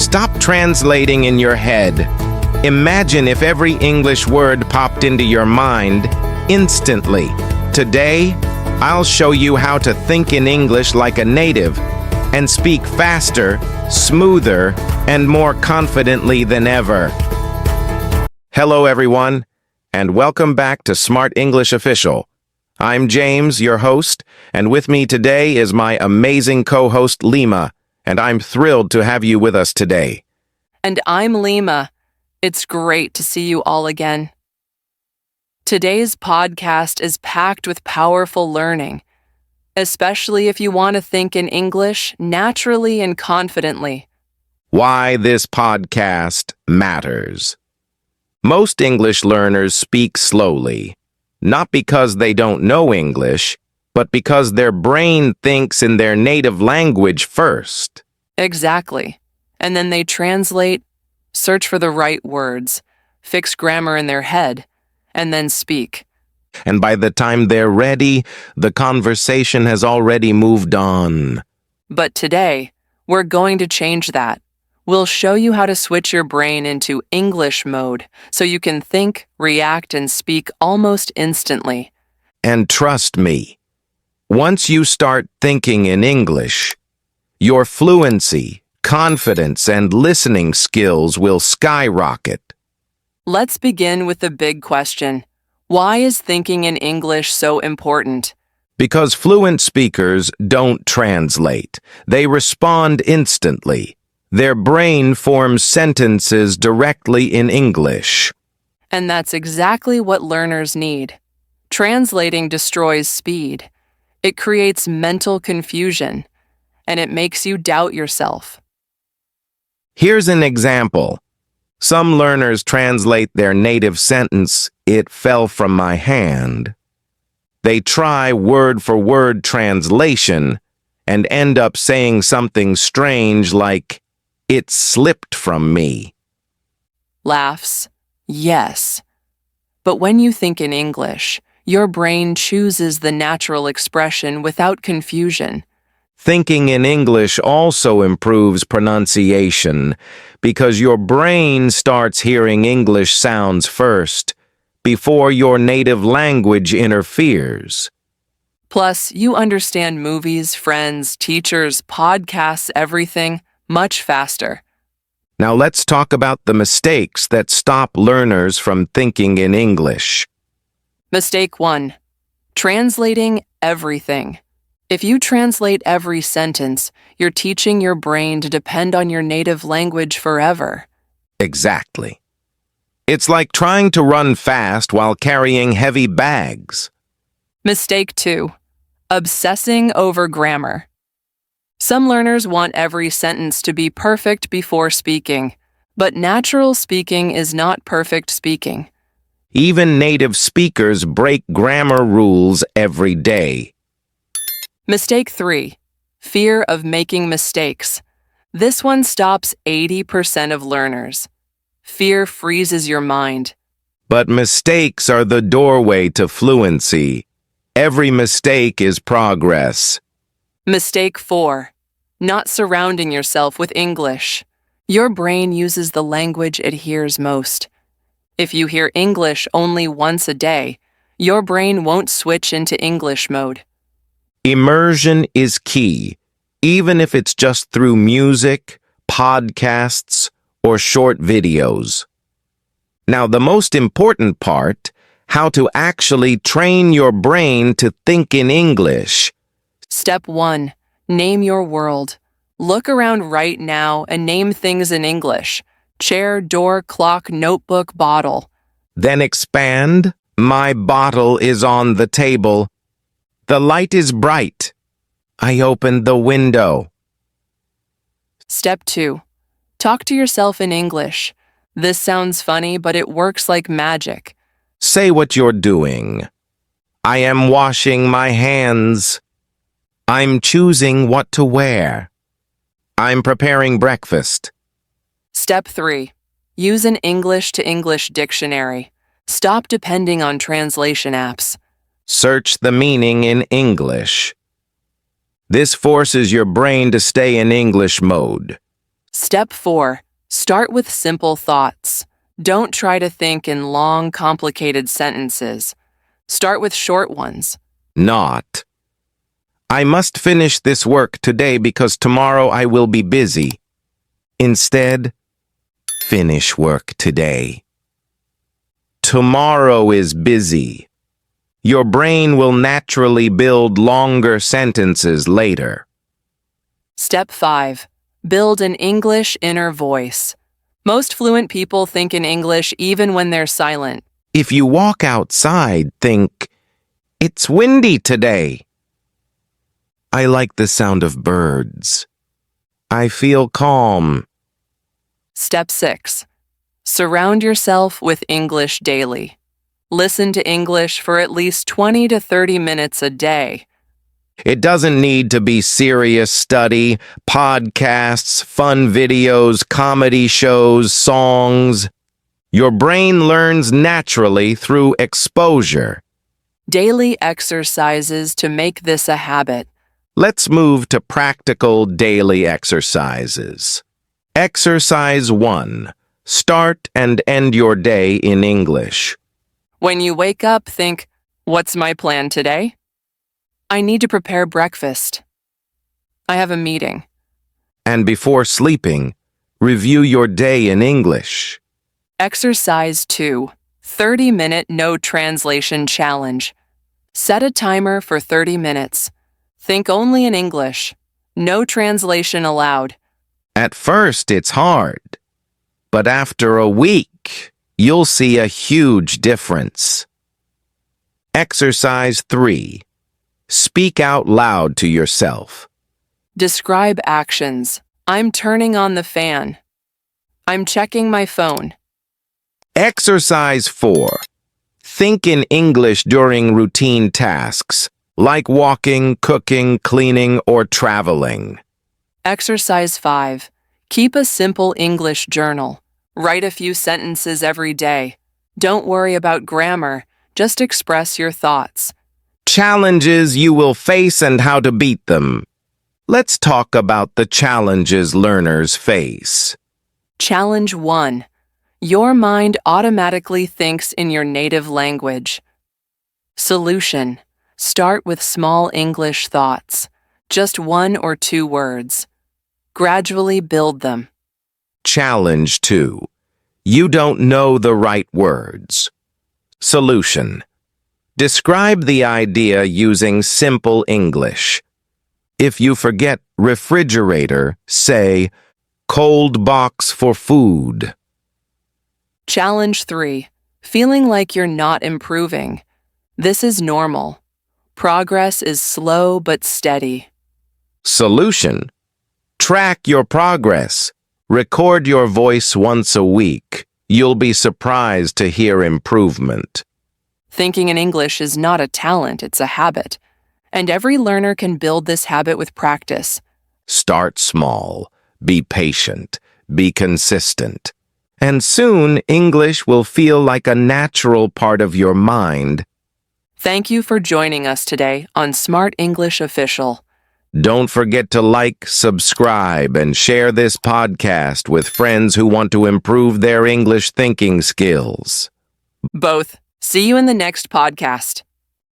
Stop translating in your head. Imagine if every English word popped into your mind instantly. Today, I'll show you how to think in English like a native and speak faster, smoother, and more confidently than ever. Hello, everyone, and welcome back to Smart English Official. I'm James, your host, and with me today is my amazing co-host Lima, and I'm thrilled to have you with us today. And I'm Lima. It's great to see you all again. Today's podcast is packed with powerful learning, especially if you want to think in English naturally and confidently. Why this podcast matters. Most English learners speak slowly, not because they don't know English, but because their brain thinks in their native language first. Exactly. And then they translate, search for the right words, fix grammar in their head, and then speak. And by the time they're ready, the conversation has already moved on. But today, we're going to change that. We'll show you how to switch your brain into English mode so you can think, react, and speak almost instantly. And trust me, once you start thinking in English, your fluency, confidence, and listening skills will skyrocket. Let's begin with the big question. Why is thinking in English so important? Because fluent speakers don't translate. They respond instantly. Their brain forms sentences directly in English. And that's exactly what learners need. Translating destroys speed. It creates mental confusion, and it makes you doubt yourself. Here's an example. Some learners translate their native sentence, "It fell from my hand." They try word-for-word translation and end up saying something strange like, "It slipped from me." Laughs. Yes. But when you think in English, your brain chooses the natural expression without confusion. Thinking in English also improves pronunciation because your brain starts hearing English sounds first before your native language interferes. Plus, you understand movies, friends, teachers, podcasts, everything much faster. Now let's talk about the mistakes that stop learners from thinking in English. Mistake 1. Translating everything. If you translate every sentence, you're teaching your brain to depend on your native language forever. Exactly. It's like trying to run fast while carrying heavy bags. Mistake 2. Obsessing over grammar. Some learners want every sentence to be perfect before speaking, but natural speaking is not perfect speaking. Even native speakers break grammar rules every day. Mistake 3. Fear of making mistakes. This one stops 80% of learners. Fear freezes your mind. But mistakes are the doorway to fluency. Every mistake is progress. Mistake 4. Not surrounding yourself with English. Your brain uses the language it hears most. If you hear English only once a day, your brain won't switch into English mode. Immersion is key, even if it's just through music, podcasts, or short videos. Now, the most important part, how to actually train your brain to think in English. Step 1. Name your world. Look around right now and name things in English. Chair, door, clock, notebook, bottle. Then expand. My bottle is on the table. The light is bright. I opened the window. Step 2. Talk to yourself in English. This sounds funny, but it works like magic. Say what you're doing. I am washing my hands. I'm choosing what to wear. I'm preparing breakfast. Step 3. Use an English to English dictionary. Stop depending on translation apps. Search the meaning in English. This forces your brain to stay in English mode. Step 4. Start with simple thoughts. Don't try to think in long, complicated sentences. Start with short ones. Not. I must finish this work today because tomorrow I will be busy. Instead, finish work today. Tomorrow is busy. Your brain will naturally build longer sentences later. Step 5. Build an English inner voice. Most fluent people think in English even when they're silent. If you walk outside, think, "It's windy today." I like the sound of birds. I feel calm. Step 6. Surround yourself with English daily. Listen to English for at least 20 to 30 minutes a day. It doesn't need to be serious study, podcasts, fun videos, comedy shows, songs. Your brain learns naturally through exposure. Daily exercises to make this a habit. Let's move to practical daily exercises. Exercise 1. Start and end your day in English. When you wake up, think, what's my plan today? I need to prepare breakfast. I have a meeting. And before sleeping, review your day in English. Exercise 2. 30-minute no translation challenge. Set a timer for 30 minutes. Think only in English. No translation allowed. At first, it's hard. But after a week, you'll see a huge difference. Exercise 3. Speak out loud to yourself. Describe actions. I'm turning on the fan. I'm checking my phone. Exercise 4. Think in English during routine tasks, like walking, cooking, cleaning, or traveling. Exercise 5. Keep a simple English journal. Write a few sentences every day. Don't worry about grammar. Just express your thoughts. Challenges you will face and how to beat them. Let's talk about the challenges learners face. Challenge 1. Your mind automatically thinks in your native language. Solution. Start with small English thoughts. Just 1 or 2 words. Gradually build them. Challenge 2. You don't know the right words. Solution. Describe the idea using simple English. If you forget refrigerator, say, cold box for food. Challenge 3. Feeling like you're not improving. This is normal. Progress is slow but steady. Solution. Track your progress. Record your voice once a week. You'll be surprised to hear improvement. Thinking in English is not a talent, it's a habit. And every learner can build this habit with practice. Start small. Be patient. Be consistent. And soon, English will feel like a natural part of your mind. Thank you for joining us today on Smart English Official. Don't forget to like, subscribe, and share this podcast with friends who want to improve their English thinking skills. Both. See you in the next podcast.